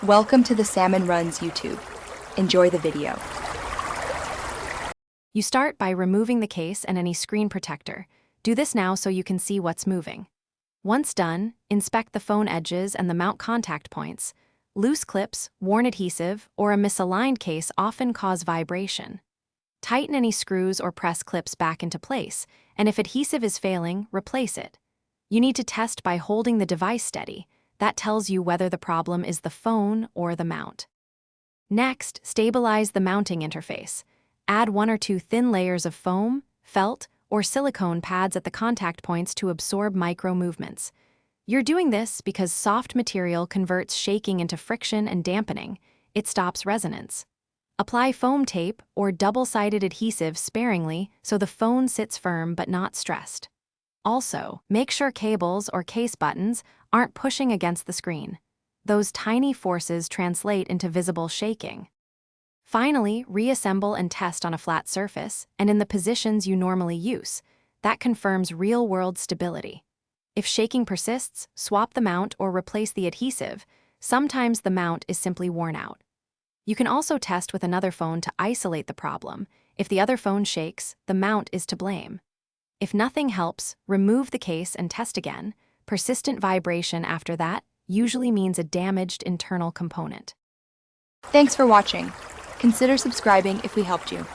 Welcome to the Salmon Runs YouTube. Enjoy the video. You start by removing the case and any screen protector. Do this now so you can see what's moving. Once done, inspect the phone edges and the mount contact points. Loose clips, worn adhesive, or a misaligned case often cause vibration. Tighten any screws or press clips back into place, and if adhesive is failing, replace it. You need to test by holding the device steady. That tells you whether the problem is the phone or the mount. Next, stabilize the mounting interface. Add 1 or 2 thin layers of foam, felt, or silicone pads at the contact points to absorb micro movements. You're doing this because soft material converts shaking into friction and dampening. It stops resonance. Apply foam tape or double-sided adhesive sparingly so the phone sits firm but not stressed. Also, make sure cables or case buttons aren't pushing against the screen. Those tiny forces translate into visible shaking. Finally, reassemble and test on a flat surface and in the positions you normally use. That confirms real-world stability. If shaking persists, swap the mount or replace the adhesive. Sometimes the mount is simply worn out. You can also test with another phone to isolate the problem. If the other phone shakes, the mount is to blame. If nothing helps, remove the case and test again. Persistent vibration after that usually means a damaged internal component. Thanks for watching. Consider subscribing if we helped you.